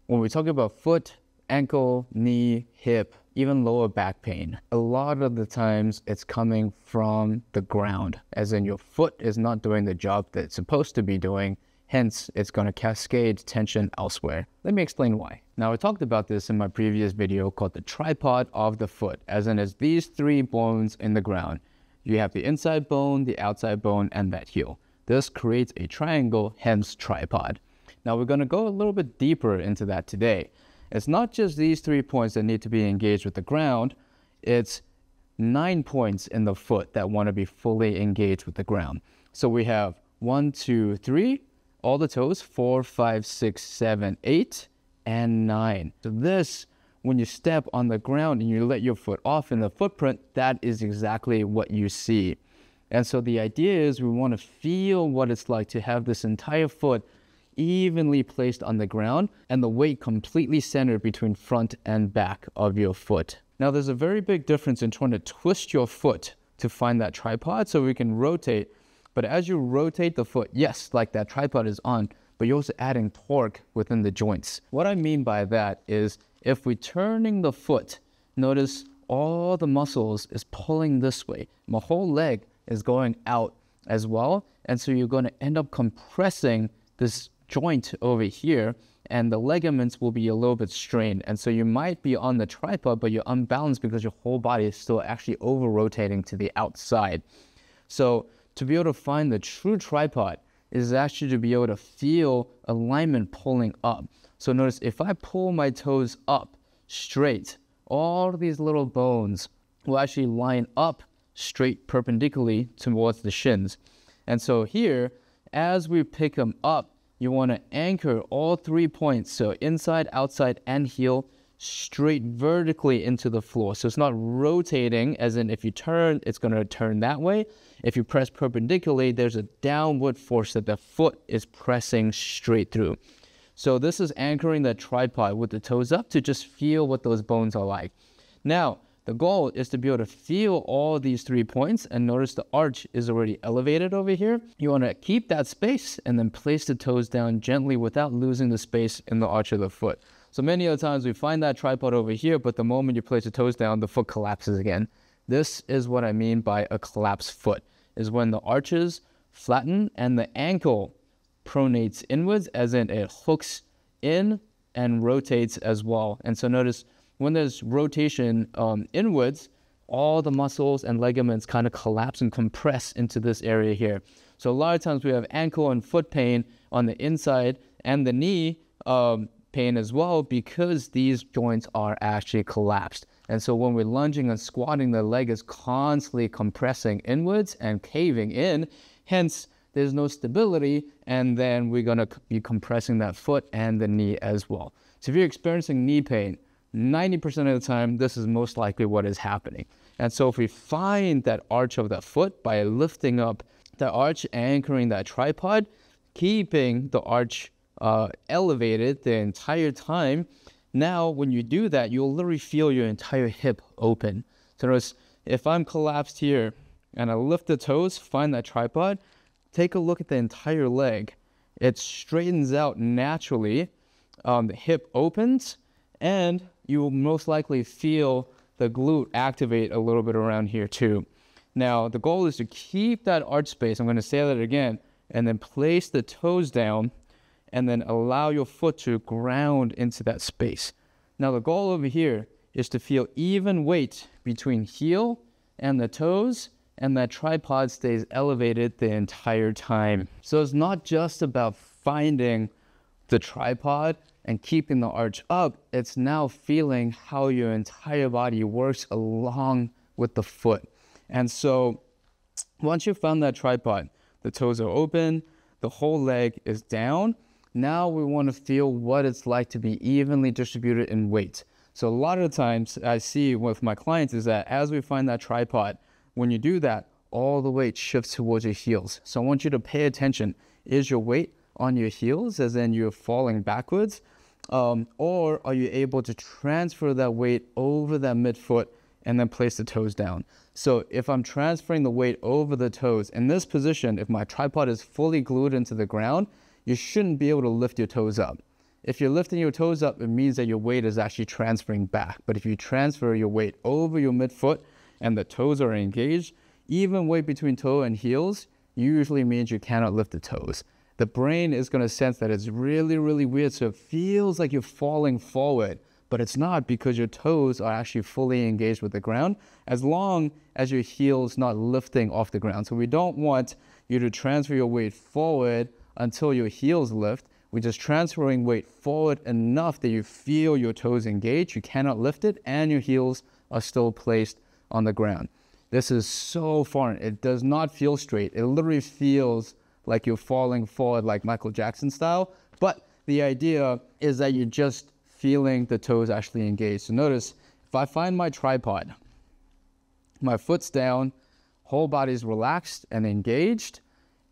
When we talk about foot, ankle, knee, hip, even lower back pain, a lot of the times it's coming from the ground, as in your foot is not doing the job that it's supposed to be doing. Hence, it's going to cascade tension elsewhere. Let me explain why. Now, I talked about this in my previous video called the tripod of the foot, as in it's these three bones in the ground. You have the inside bone, the outside bone, and that heel. This creates a triangle, hence tripod. Now, we're going to go a little bit deeper into that today. It's not just these 3 points that need to be engaged with the ground. It's 9 points in the foot that want to be fully engaged with the ground. So we have 1, 2, 3, all the toes, 4, 5, 6, 7, 8, and 9. So this, when you step on the ground and you let your foot off in the footprint, that is exactly what you see. And so the idea is we want to feel what it's like to have this entire foot evenly placed on the ground and the weight completely centered between front and back of your foot. Now, there's a very big difference in trying to twist your foot to find that tripod so we can rotate. But as you rotate the foot, yes, like that tripod is on, but you're also adding torque within the joints. What I mean by that is if we're turning the foot, notice all the muscles is pulling this way. My whole leg is going out as well. And so you're going to end up compressing this joint over here, and the ligaments will be a little bit strained. And so you might be on the tripod, but you're unbalanced because your whole body is still actually over rotating to the outside. So to be able to find the true tripod is actually to be able to feel alignment pulling up. So notice if I pull my toes up straight, all these little bones will actually line up straight perpendicularly towards the shins. And so here, as we pick them up, you want to anchor all 3 points, so inside, outside, and heel, straight vertically into the floor. So it's not rotating, as in if you turn, it's going to turn that way. If you press perpendicularly, there's a downward force that the foot is pressing straight through. So this is anchoring the tripod with the toes up to just feel what those bones are like. Now, the goal is to be able to feel all these 3 points, and notice the arch is already elevated over here. You want to keep that space and then place the toes down gently without losing the space in the arch of the foot. So many of the times we find that tripod over here, but the moment you place the toes down, the foot collapses again. This is what I mean by a collapsed foot, is when the arches flatten and the ankle pronates inwards, as in it hooks in and rotates as well. And so notice when there's rotation inwards, all the muscles and ligaments kind of collapse and compress into this area here. So a lot of times we have ankle and foot pain on the inside and the knee pain as well, because these joints are actually collapsed. And so when we're lunging and squatting, the leg is constantly compressing inwards and caving in. Hence, there's no stability, and then we're going to be compressing that foot and the knee as well. So if you're experiencing knee pain, 90% of the time, this is most likely what is happening. And so if we find that arch of the foot by lifting up the arch, anchoring that tripod, keeping the arch elevated the entire time, now when you do that, you'll literally feel your entire hip open. So notice if I'm collapsed here and I lift the toes, find that tripod, take a look at the entire leg. It straightens out naturally, the hip opens, and you will most likely feel the glute activate a little bit around here too. Now, the goal is to keep that arch space. I'm going to say that again, and then place the toes down, and then allow your foot to ground into that space. Now, the goal over here is to feel even weight between heel and the toes, and that tripod stays elevated the entire time. So it's not just about finding the tripod and keeping the arch up, it's now feeling how your entire body works along with the foot. And so once you've found that tripod, the toes are open, the whole leg is down. Now we want to feel what it's like to be evenly distributed in weight. So a lot of the times I see with my clients is that as we find that tripod, when you do that, all the weight shifts towards your heels. So I want you to pay attention. Is your weight on your heels, as in you're falling backwards? Or are you able to transfer that weight over that midfoot and then place the toes down? So if I'm transferring the weight over the toes, in this position, if my tripod is fully glued into the ground, you shouldn't be able to lift your toes up. If you're lifting your toes up, it means that your weight is actually transferring back. But if you transfer your weight over your midfoot and the toes are engaged, even weight between toe and heels usually means you cannot lift the toes. The brain is going to sense that it's really, really weird. So it feels like you're falling forward, but it's not, because your toes are actually fully engaged with the ground as long as your heel's not lifting off the ground. So we don't want you to transfer your weight forward until your heels lift. We're just transferring weight forward enough that you feel your toes engaged. You cannot lift it, and your heels are still placed on the ground. This is so foreign. It does not feel straight. It literally feels like you're falling forward like Michael Jackson style. But the idea is that you're just feeling the toes actually engaged. So notice, if I find my tripod, my foot's down, whole body's relaxed and engaged,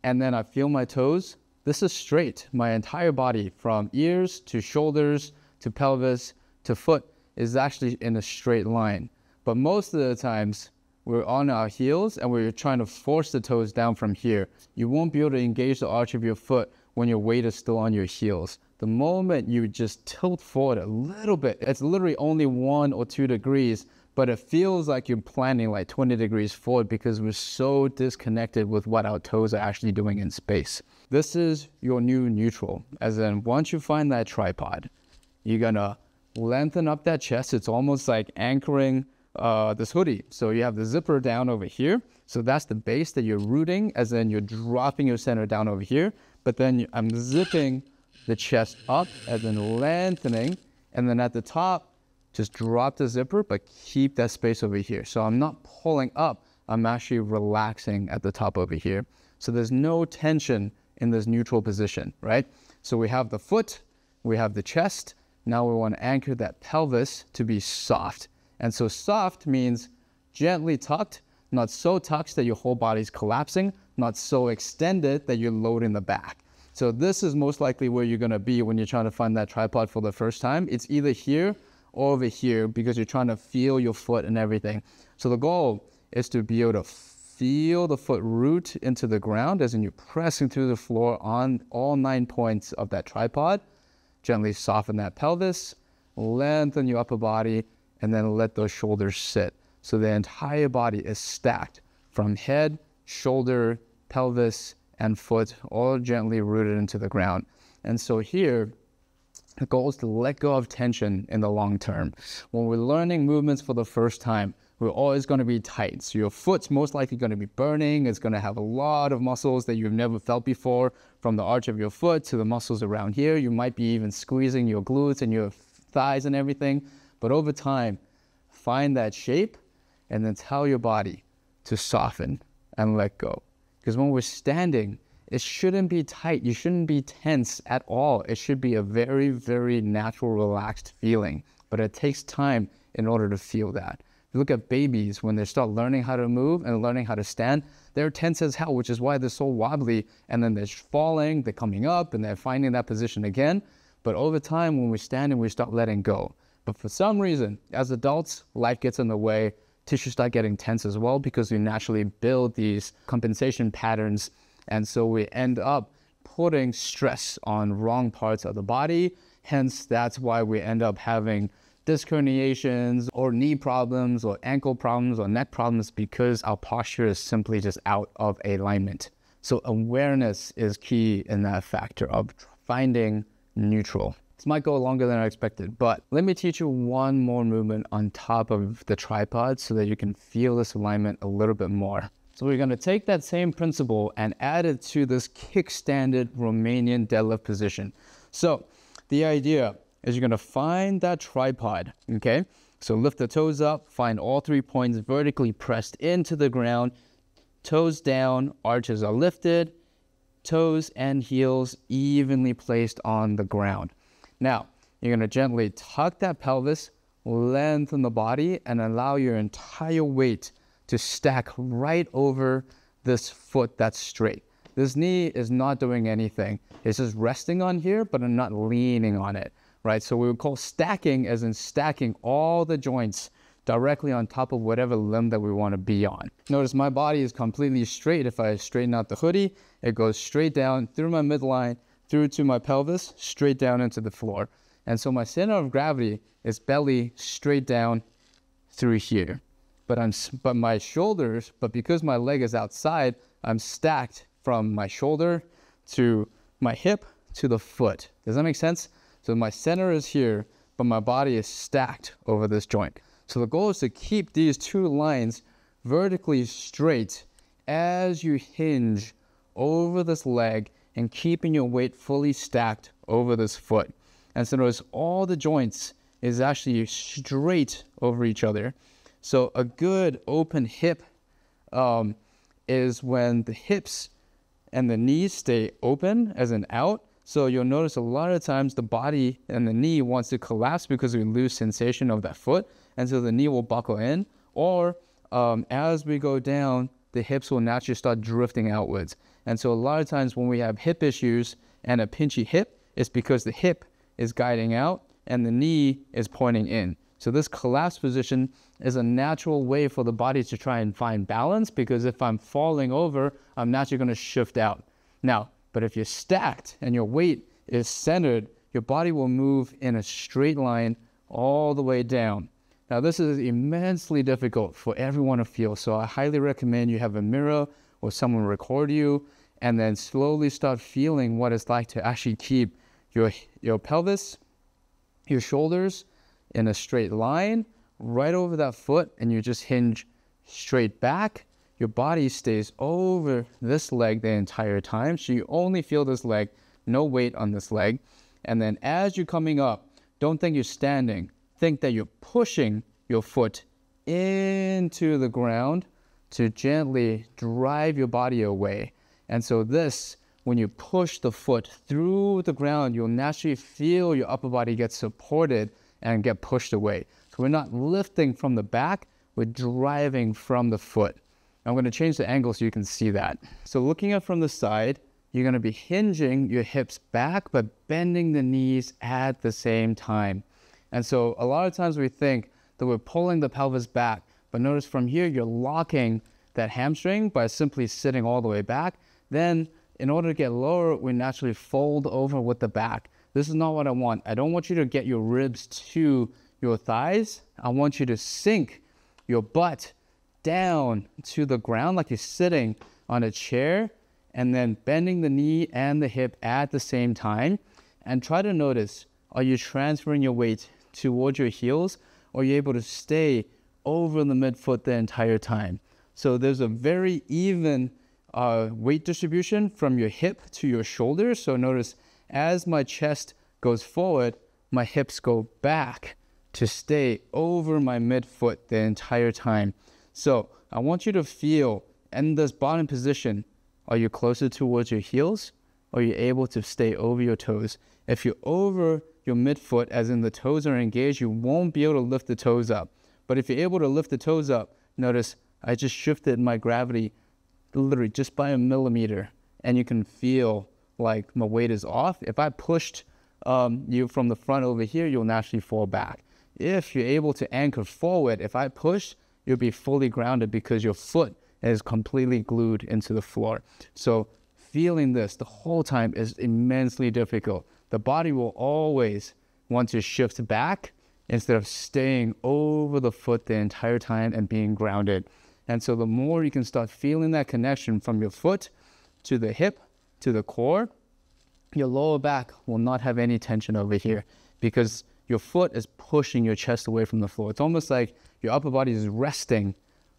and then I feel my toes, this is straight. My entire body, from ears to shoulders to pelvis to foot, is actually in a straight line. But most of the times, we're on our heels and we're trying to force the toes down from here. You won't be able to engage the arch of your foot when your weight is still on your heels. The moment you just tilt forward a little bit, it's literally only 1 or 2 degrees, but it feels like you're planning like 20 degrees forward because we're so disconnected with what our toes are actually doing in space. This is your new neutral, as in once you find that tripod, you're gonna lengthen up that chest. It's almost like anchoring this hoodie. So you have the zipper down over here. So that's the base that you're rooting, as in you're dropping your center down over here. But then I'm zipping the chest up, as in lengthening. And then at the top, just drop the zipper, but keep that space over here. So I'm not pulling up, I'm actually relaxing at the top over here. So there's no tension in this neutral position, right? So we have the foot, we have the chest. Now we want to anchor that pelvis to be soft. And so soft means gently tucked, not so tucked that your whole body's collapsing, not so extended that you're loading the back. So this is most likely where you're going to be when you're trying to find that tripod for the first time. It's either here or over here, because you're trying to feel your foot and everything. So the goal is to be able to feel the foot root into the ground, as in you're pressing through the floor on all 9 points of that tripod. Gently soften that pelvis, lengthen your upper body, and then let those shoulders sit. So the entire body is stacked from head, shoulder, pelvis, and foot, all gently rooted into the ground. And so here, the goal is to let go of tension in the long term. When we're learning movements for the first time, we're always going to be tight. So your foot's most likely going to be burning. It's going to have a lot of muscles that you've never felt before, from the arch of your foot to the muscles around here. You might be even squeezing your glutes and your thighs and everything. But over time, find that shape and then tell your body to soften and let go. Because when we're standing, it shouldn't be tight. You shouldn't be tense at all. It should be a very, very natural, relaxed feeling. But it takes time in order to feel that. If you look at babies, when they start learning how to move and learning how to stand, they're tense as hell, which is why they're so wobbly. And then they're falling, they're coming up, and they're finding that position again. But over time, when we're standing, we start letting go. But for some reason, as adults, life gets in the way. Tissues start getting tense as well, because we naturally build these compensation patterns. And so we end up putting stress on wrong parts of the body. Hence, that's why we end up having disc herniations or knee problems or ankle problems or neck problems, because our posture is simply just out of alignment. So awareness is key in that factor of finding neutral. This might go longer than I expected, but let me teach you one more movement on top of the tripod so that you can feel this alignment a little bit more. So we're going to take that same principle and add it to this kickstanded Romanian deadlift position. So the idea is you're going to find that tripod, okay? So lift the toes up, find all 3 points vertically pressed into the ground, toes down, arches are lifted, toes and heels evenly placed on the ground. Now, you're going to gently tuck that pelvis, lengthen the body, and allow your entire weight to stack right over this foot that's straight. This knee is not doing anything. It's just resting on here, but I'm not leaning on it, right? So we would call stacking as in stacking all the joints directly on top of whatever limb that we want to be on. Notice my body is completely straight. If I straighten out the hoodie, it goes straight down through my midline, through to my pelvis, straight down into the floor. And so my center of gravity is belly straight down through here. But my shoulders, but because my leg is outside, I'm stacked from my shoulder to my hip to the foot. Does that make sense? So my center is here, but my body is stacked over this joint. So the goal is to keep these two lines vertically straight as you hinge over this leg and keeping your weight fully stacked over this foot. And so notice all the joints is actually straight over each other. So a good open hip is when the hips and the knees stay open as in out. So you'll notice a lot of times the body and the knee wants to collapse because we lose sensation of that foot. And so the knee will buckle in. Or as we go down, the hips will naturally start drifting outwards. And so a lot of times when we have hip issues and a pinchy hip, it's because the hip is guiding out and the knee is pointing in. So this collapse position is a natural way for the body to try and find balance, because if I'm falling over, I'm naturally going to shift out. Now, but if you're stacked and your weight is centered, your body will move in a straight line all the way down. Now, this is immensely difficult for everyone to feel, so I highly recommend you have a mirror or someone record you, and then slowly start feeling what it's like to actually keep your pelvis, your shoulders in a straight line right over that foot, and you just hinge straight back. Your body stays over this leg the entire time, so you only feel this leg, no weight on this leg. And then as you're coming up, don't think you're standing. Think that you're pushing your foot into the ground to gently drive your body away. And so this, when you push the foot through the ground, you'll naturally feel your upper body get supported and get pushed away. So we're not lifting from the back, we're driving from the foot. I'm going to change the angle so you can see that. So looking at from the side, you're going to be hinging your hips back, but bending the knees at the same time. And so a lot of times we think that we're pulling the pelvis back, but notice from here, you're locking that hamstring by simply sitting all the way back. Then in order to get lower, we naturally fold over with the back. This is not what I want. I don't want you to get your ribs to your thighs. I want you to sink your butt down to the ground like you're sitting on a chair, and then bending the knee and the hip at the same time. And try to notice, are you transferring your weight towards your heels, or are you able to stay over the midfoot the entire time? So there's a very even weight distribution from your hip to your shoulders. So notice as my chest goes forward, my hips go back to stay over my midfoot the entire time. So I want you to feel in this bottom position, are you closer towards your heels, or are you able to stay over your toes? If you're over your midfoot, as in the toes are engaged, you won't be able to lift the toes up. But if you're able to lift the toes up, notice I just shifted my gravity literally just by a millimeter, and you can feel like my weight is off. If I pushed you from the front over here, you'll naturally fall back. If you're able to anchor forward, if I push, you'll be fully grounded because your foot is completely glued into the floor. So feeling this the whole time is immensely difficult. The body will always want to shift back instead of staying over the foot the entire time and being grounded. And so the more you can start feeling that connection from your foot to the hip, to the core, your lower back will not have any tension over here because your foot is pushing your chest away from the floor. It's almost like your upper body is resting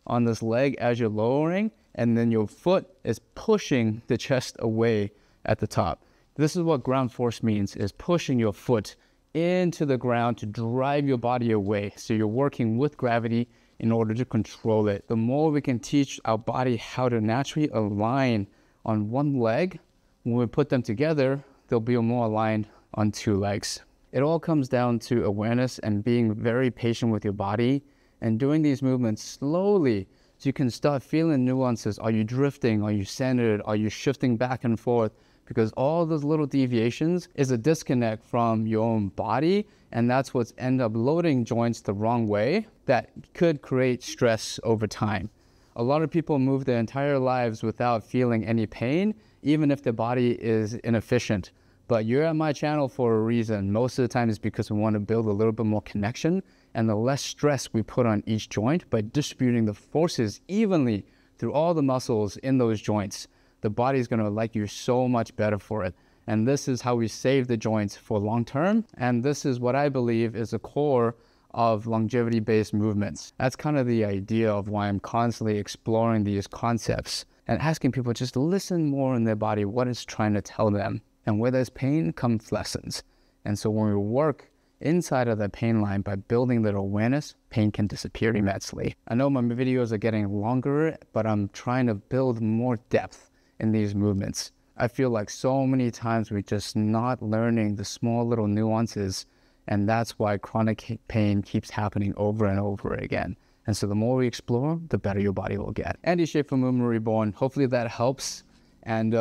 on this leg as you're lowering, and then your foot is pushing the chest away at the top. This is what ground force means, is pushing your foot into the ground to drive your body away. So you're working with gravity in order to control it. The more we can teach our body how to naturally align on one leg, when we put them together, they'll be more aligned on two legs. It all comes down to awareness and being very patient with your body and doing these movements slowly so you can start feeling nuances. Are you drifting? Are you centered? Are you shifting back and forth? Because all those little deviations is a disconnect from your own body, and that's what's end up loading joints the wrong way that could create stress over time. A lot of people move their entire lives without feeling any pain, even if their body is inefficient. But you're at my channel for a reason. Most of the time it's because we want to build a little bit more connection and the less stress we put on each joint by distributing the forces evenly through all the muscles in those joints. The body's going to like you so much better for it. And this is how we save the joints for long term. And this is what I believe is the core of longevity-based movements. That's kind of the idea of why I'm constantly exploring these concepts and asking people just to listen more in their body, what it's trying to tell them. And where there's pain comes lessons. And so when we work inside of the pain line by building that awareness, pain can disappear immensely. I know my videos are getting longer, but I'm trying to build more depth in these movements. I feel like so many times we're just not learning the small little nuances, and that's why chronic pain keeps happening over and over again. And so the more we explore, the better your body will get. Andy Shea from Movement Reborn. Hopefully that helps, and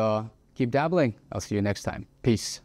keep dabbling. I'll see you next time. Peace.